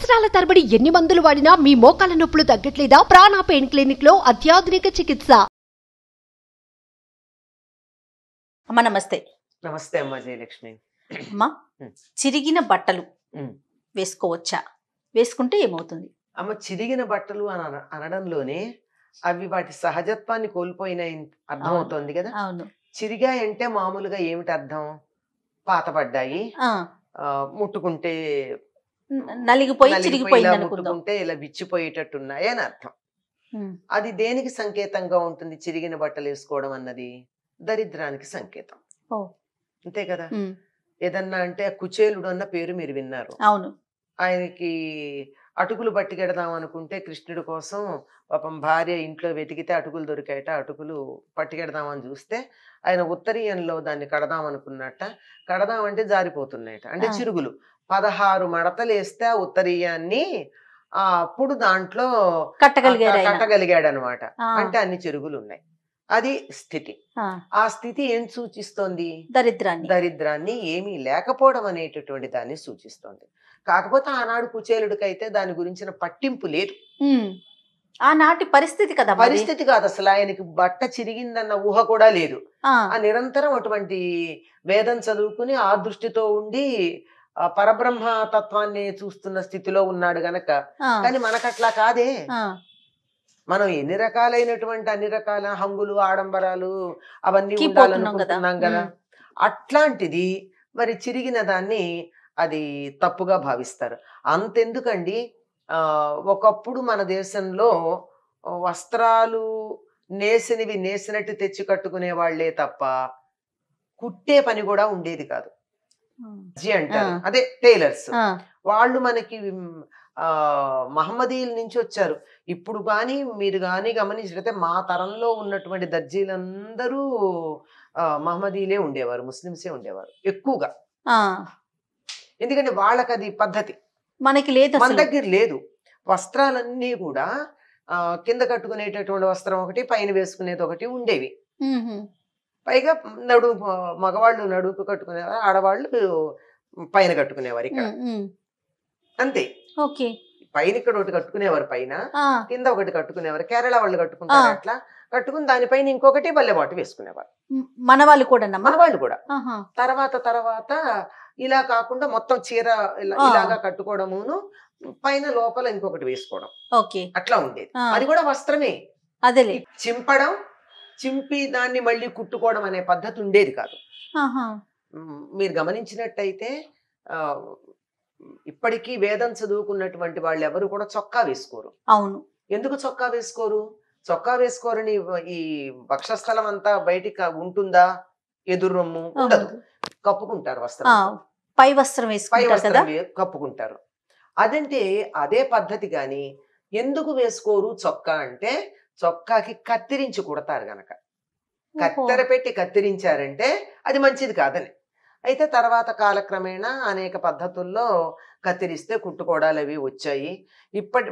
సంవత్సరాల తరబడి ఎన్ని మందులు వాడినా మీ మోకాల నొప్పులు తగ్గట్లేదా? ప్రాణ పెయిన్ క్లినిక్ లో అత్యాధునిక చికిత్స. అమ్మ నమస్తే. నమస్తే అమ్మ జయలక్ష్మి. అమ్మ, చిరిగిన బట్టలు వేసుకోవచ్చా? వేసుకుంటే ఏమవుతుంది? అమ్మ, చిరిగిన బట్టలు అని అనడంలోనే అవి వాటి సహజత్వాన్ని కోల్పోయిన అర్థం అవుతోంది కదా. అవును. చిరిగాయంటే మామూలుగా ఏమిటి అర్థం? పాతబడ్డాయి, ముట్టుకుంటే నలిగిపోయి చిరిగిపోయింది అనుకుందాం. ముట్టుకుంటే ఇలా విచ్చిపోయేటట్టున్నాయి అని అర్థం. అది దేనికి సంకేతంగా ఉంటుంది? చిరిగిన బట్టలు వేసుకోవడం అన్నది దరిద్రానికి సంకేతం. అంతే కదా. ఏదన్నా అంటే కుచేలుడు అన్న పేరు మీరు విన్నారు. అవును. ఆయనకి అటుకులు పట్టుకెడదాం అనుకుంటే కృష్ణుడి కోసం పాపం భార్య ఇంట్లో వెతికితే అటుకులు దొరికాయట. అటుకులు పట్టుకెడదామని చూస్తే ఆయన ఉత్తరీయంలో దాన్ని కడదాం అనుకున్నట్ట. కడదామంటే జారిపోతున్నాయట, అంటే చిరుగులు. 16 మడతలు వేస్తే ఆ ఉత్తరీయాన్ని అప్పుడు దాంట్లో కట్టగలిగాడు అనమాట. అంటే అన్ని చిరుగులు ఉన్నాయి. అది స్థితి. ఆ స్థితి ఏం సూచిస్తోంది? దరిద్రాన్ని, ఏమీ లేకపోవడం అనేటటువంటి దాన్ని సూచిస్తోంది. కాకపోతే ఆనాడు కుచేలుడికైతే దాని గురించిన పట్టింపు లేదు. ఆనాటి పరిస్థితి కదా. పరిస్థితి కాదు అసలు. ఆయనకి బట్ట చిరిగిందన్న ఊహ కూడా లేదు. ఆ నిరంతరం అటువంటి వేదం చదువుకుని ఆ దృష్టితో ఉండి పరబ్రహ్మ తత్వాన్ని చూస్తున్న స్థితిలో ఉన్నాడు గనక. కానీ మనకట్లా కాదే. మనం ఎన్ని రకాల హంగులు, ఆడంబరాలు అవన్నీ ఉండాలనుకుంటున్నాం కదా. అట్లాంటిది మరి చిరిగిన దాన్ని అది తప్పుగా భావిస్తారు. అంతెందుకండి, ఒకప్పుడు మన దేశంలో వస్త్రాలు నేసినవి నేసినట్టు తెచ్చి కట్టుకునే వాళ్లే తప్ప కుట్టే పని కూడా ఉండేది కాదు. అంటారు, అదే టైలర్స్. వాళ్ళు మనకి మహమ్మదీయుల నుంచి వచ్చారు. ఇప్పుడు కానీ మీరు కానీ గమనించినట్లయితే మా తరంలో ఉన్నటువంటి దర్జీలందరూ మహమ్మదీయులే ఉండేవారు, ముస్లింసే ఉండేవారు ఎక్కువగా. ఎందుకంటే వాళ్ళకి అది పద్ధతి. మనకి లేదు, మన దగ్గర లేదు. వస్త్రాలన్నీ కూడా కింద కట్టుకునేటటువంటి వస్త్రం ఒకటి, పైన వేసుకునేది ఒకటి ఉండేవి. పైగా మగవాళ్ళు నడుపు కట్టుకునేవారు, ఆడవాళ్ళు పైన కట్టుకునేవారు. ఇక్కడ అంతే. పైన ఇక్కడ ఒకటి కట్టుకునేవారు, పైన కింద ఒకటి కట్టుకునేవారు. కేరళ వాళ్ళు కట్టుకుంటారు అట్లా. కట్టుకుని దానిపైన ఇంకొకటి బల్లెబాటు వేసుకునేవారు. మన వాళ్ళు కూడా. తర్వాత ఇలా కాకుండా మొత్తం చీర ఇలాగా కట్టుకోవడమును, పైన లోపల ఇంకొకటి వేసుకోవడం, అట్లా ఉండేది. అది కూడా వస్త్రమే. అదే చింపడం, చింపి దాన్ని మళ్ళీ కుట్టుకోవడం అనే పద్ధతి ఉండేది కాదు. మీరు గమనించినట్టయితే ఇప్పటికీ వేదం చదువుకున్నటువంటి వాళ్ళు ఎవరు కూడా చొక్కా వేసుకోరు. అవును. ఎందుకు చొక్కా వేసుకోరు? చొక్కా వేసుకోరని ఈ వక్షస్థలం అంతా బయటికి ఉంటుందా? ఎదురు రొమ్ము ఉండదు, కప్పుకుంటారు. వస్త్రం పై వస్త్రం కప్పుకుంటారు. అదంటే అదే పద్ధతి. గాని ఎందుకు వేసుకోరు చొక్కా అంటే, చొక్కాకి కత్తిరించి కుడతారు గనక. కత్తెర పెట్టి కత్తిరించారంటే అది మంచిది కాదని. అయితే తర్వాత కాలక్రమేణా అనేక పద్ధతుల్లో కత్తిరిస్తే కుట్టుకోవడాలు అవి వచ్చాయి. ఇప్పటి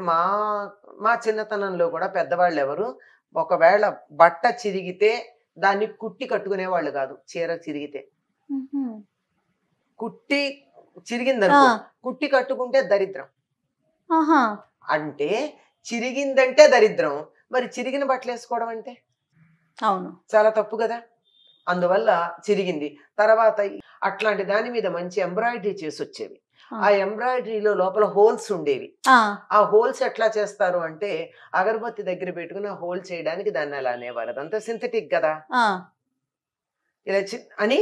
మా చిన్నతనంలో కూడా పెద్దవాళ్ళు ఎవరు ఒకవేళ బట్ట చిరిగితే దాన్ని కుట్టి కట్టుకునే వాళ్ళు కాదు. చీర చిరిగితే కుట్టి చిరిగిందనుకో, కుట్టి కట్టుకుంటే దరిద్రం. అంటే చిరిగిందంటే దరిద్రం, మరి చిరిగిన బట్టలు వేసుకోవడం అంటే అవును, చాలా తప్పు కదా. అందువల్ల చిరిగింది. తర్వాత అట్లాంటి దాని మీద మంచి ఎంబ్రాయిడరీ చేసి వచ్చేవి. ఆ ఎంబ్రాయిడరీలో లోపల హోల్స్ ఉండేవి. ఆ హోల్స్ ఎట్లా చేస్తారు అంటే, అగరబత్తి దగ్గర పెట్టుకుని ఆ హోల్ చేయడానికి దాన్ని అలా అనేవారు. అదంతా సింథటిక్ కదా. ఇలా అని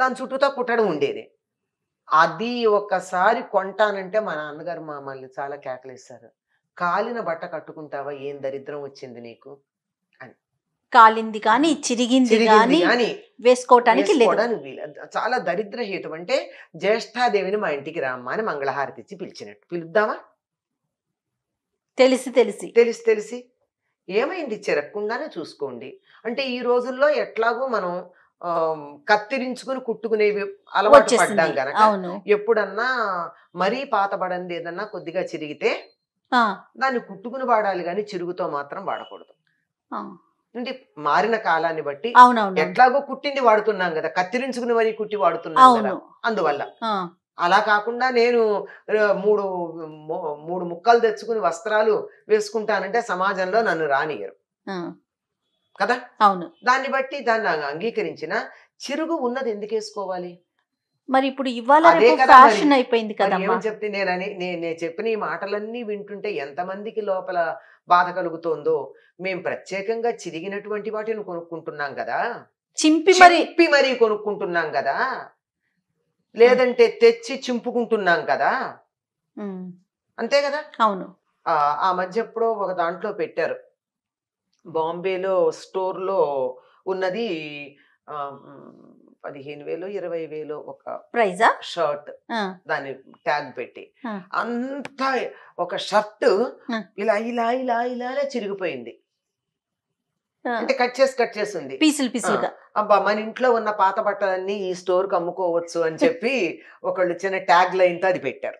దాని చుట్టూతో కుట్టడం ఉండేది. అది ఒక్కసారి కొంటానంటే మా నాన్నగారు మమ్మల్ని చాలా కేకలేస్తారు. కాలిన బట్ట కట్టుకుంటావా, ఏం దరిద్రం వచ్చింది నీకు అని. కాలింది కానీ చిరిగింది కానీ వేసుకోవటానికి చాలా దరిద్ర హేతు. అంటే జ్యేష్ఠాదేవిని మా ఇంటికి రామ్మా అని మంగళహారతి ఇచ్చి పిలిచినట్టు. పిలుద్దామా? తెలిసి ఏమైంది, చెరక్కుండానే చూసుకోండి అంటే. ఈ రోజుల్లో ఎట్లాగో మనం కత్తిరించుకుని కుట్టుకునేవి అలవాటు పడ్డాం గనక, ఎప్పుడన్నా మరీ పాతబడింది ఏదన్నా కొద్దిగా చిరిగితే దాన్ని కుట్టుకుని వాడాలి కానీ చిరుగుతో మాత్రం వాడకూడదు. అంటే మారిన కాలాన్ని బట్టి ఎట్లాగో కుట్టింది వాడుతున్నాం కదా, కత్తిరించుకుని మరీ కుట్టి వాడుతున్నాం కదా. అందువల్ల అలా కాకుండా నేను మూడు మూడు ముక్కలు తెచ్చుకుని వస్త్రాలు వేసుకుంటానంటే సమాజంలో నన్ను రానియరు కదా. అవును. దాన్ని బట్టి దాన్ని అంగీకరించిన చిరుగు ఉన్నది ఎందుకు వేసుకోవాలి మరి ఇప్పుడు ఇవాళ అదే కదా ఫ్యాషన్ అయిపోయింది కదా. ఏమని చెప్తే నేను చెప్పిన ఈ మాటలన్నీ వింటుంటే ఎంతమందికి లోపల బాధ కలుగుతోందో. మేము ప్రత్యేకంగా చిరిగినటువంటి వాటిని కొనుక్కుంటున్నాం కదా, చింపి మరీ కొనుక్కుంటున్నాం కదా, లేదంటే తెచ్చి చింపుకుంటున్నాం కదా, అంతే కదా. అవును. ఆ మధ్య ఎప్పుడో ఒక దాంట్లో పెట్టారు, బాంబేలో స్టోర్ లో ఉన్నది 15,000 20,000 ఒక ప్రైజా షర్ట్, దాని ట్యాగ్ పెట్టి అంతా ఒక షర్ట్ ఇలా ఇలా ఇలా ఇలా చిరిగిపోయింది. అంటే కట్ చేసి ఉంది పీసులు పీసులుగా. అబ్బా మన ఇంట్లో ఉన్న పాత బట్టలన్నీ ఈ స్టోర్ కి అమ్ముకోవచ్చు అని చెప్పి ఒకళ్ళు చిన్న ట్యాగ్ లైన్ తో అది పెట్టారు,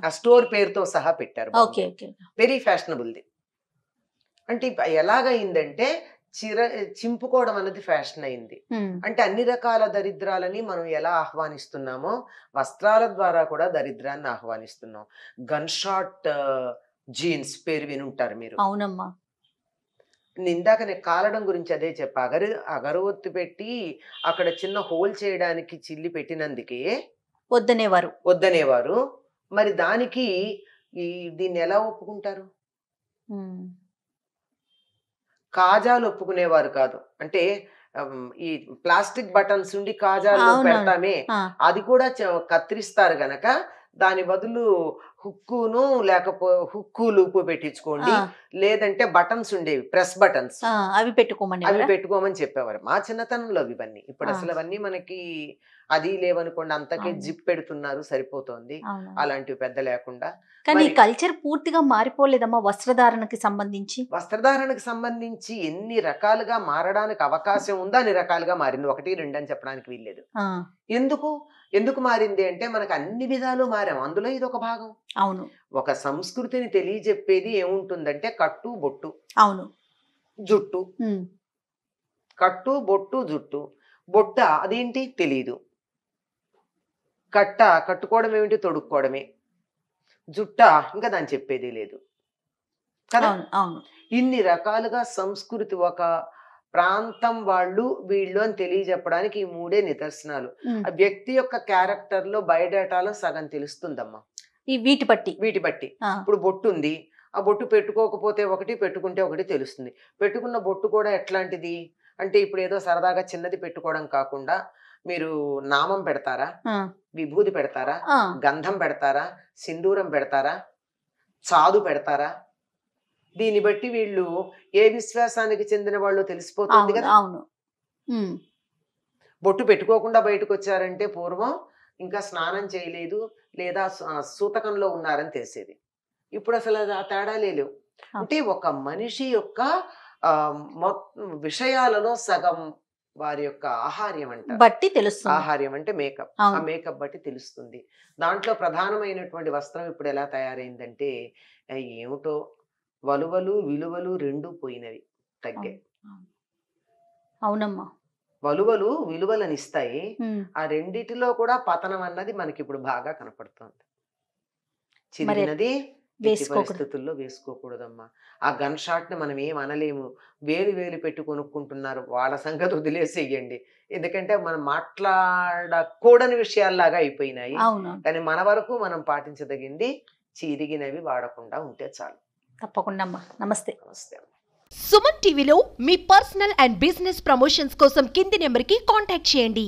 ఆ స్టోర్ పేరుతో సహా పెట్టారు. Very fashionable the. అంటే ఎలాగైందంటే చింపుకోవడం అనేది ఫ్యాషన్ అయింది. అంటే అన్ని రకాల దరిద్రాలని మనం ఎలా ఆహ్వానిస్తున్నామో వస్త్రాల ద్వారా కూడా దరిద్రాన్ని ఆహ్వానిస్తున్నాం. గన్ షాట్ జీన్స్ పేరు వినుంటారు మీరు. అవునమ్మా. ఇందాక నేను కాలడం గురించి అదే చెప్పా. అగరవత్తు పెట్టి అక్కడ చిన్న హోల్ చేయడానికి చిల్లి పెట్టినందుకే వద్దనేవారు. మరి దానికి దీన్ని ఎలా ఒప్పుకుంటారు? కాజాలు ఒప్పుకునేవారు కాదు. అంటే ఈ ప్లాస్టిక్ బటన్స్ ఉండి కాజాలు పెడతామే, అది కూడా కత్తిరిస్తారు గనక దాని బదులు హుక్కును హుక్కు లూపు పెట్టించుకోండి, లేదంటే బటన్స్ ఉండేవి ప్రెస్ బటన్స్, అవి పెట్టుకోమని చెప్పేవారు మా చిన్నతనంలో. ఇవన్నీ ఇప్పుడు అసలు అవన్నీ మనకి అది లేవనుకోండి, అంతకే జిప్ పెడుతున్నారు సరిపోతుంది, అలాంటివి పెద్ద లేకుండా. కానీ కల్చర్ పూర్తిగా మారిపోలేదమ్మా వస్త్రధారణకి సంబంధించి. ఎన్ని రకాలుగా మారడానికి అవకాశం ఉందో అన్ని రకాలుగా మారింది. 1 2 అని చెప్పడానికి వీల్లేదు. ఎందుకు మారింది అంటే మనకు అన్ని విధాలు మారాం, అందులో ఇది ఒక భాగం. అవును. ఒక సంస్కృతిని తెలియజెప్పేది ఏముంటుందంటే కట్టు బొట్టు, అవును, జుట్టు. కట్టు బొట్టు జుట్టు. బొట్ట అదేంటి తెలీదు, కట్టుకోవడం ఏమిటి తొడుక్కోవడమే, జుట్ట ఇంకా దాన్ని చెప్పేది లేదు కదా. ఇన్ని రకాలుగా సంస్కృతి ఒక ప్రాంతం వాళ్ళు వీళ్ళు అని తెలియజెప్పడానికి ఈ 3 నిదర్శనాలు. ఆ వ్యక్తి యొక్క క్యారెక్టర్ లో బయోడేటాలో సగం తెలుస్తుందమ్మా వీటి బట్టి. ఇప్పుడు బొట్టు ఉంది, ఆ బొట్టు పెట్టుకోకపోతే ఒకటి, పెట్టుకుంటే ఒకటి తెలుస్తుంది. పెట్టుకున్న బొట్టు కూడా ఎట్లాంటిది అంటే ఇప్పుడు ఏదో సరదాగా చిన్నది పెట్టుకోవడం కాకుండా మీరు నామం పెడతారా, విభూది పెడతారా, గంధం పెడతారా, సింధూరం పెడతారా, చాదు పెడతారా, దీన్ని బట్టి వీళ్ళు ఏ విశ్వాసానికి చెందిన వాళ్ళు తెలిసిపోతుంది కదా. బొట్టు పెట్టుకోకుండా బయటకు వచ్చారంటే పూర్వం ఇంకా స్నానం చేయలేదు లేదా సూతకంలో ఉన్నారని తెలిసేది. ఇప్పుడు అసలు ఆ తేడా లేవు. అంటే ఒక మనిషి యొక్క విషయాలలో సగం వారి యొక్క ఆహార్యం బట్టి తెలుస్తుంది. ఆహార్యం అంటే మేకప్, ఆ మేకప్ బట్టి తెలుస్తుంది. దాంట్లో ప్రధానమైనటువంటి వస్త్రం ఇప్పుడు ఎలా తయారైందంటే ఏమిటో వలువలు విలువలు 2 పోయినవి, తగ్గాయి. అవునమ్మా. వలువలు విలువలను ఇస్తాయి, ఆ రెండిటిలో కూడా పతనం అన్నది మనకి ఇప్పుడు బాగా కనపడుతుంది. చిరిగినది పరిస్థితుల్లో వేసుకోకూడదమ్మా. ఆ గన్ షాట్ ని మనం ఏం అనలేము, వేలు పెట్టి కొనుక్కుంటున్నారు, వాళ్ళ సంగతి వదిలేసేయండి. ఎందుకంటే మనం మాట్లాడకూడని విషయాల్లాగా అయిపోయినాయి. కానీ మన వరకు మనం పాటించదగింది చిరిగినవి వాడకుండా ఉంటే చాలు. తప్పకుండా అమ్మా. నమస్తే. సుమన్ టీవీలో మీ పర్సనల్ అండ్ బిజినెస్ ప్రమోషన్స్ కోసం కింది నెంబర్కి కాంటాక్ట్ చేయండి.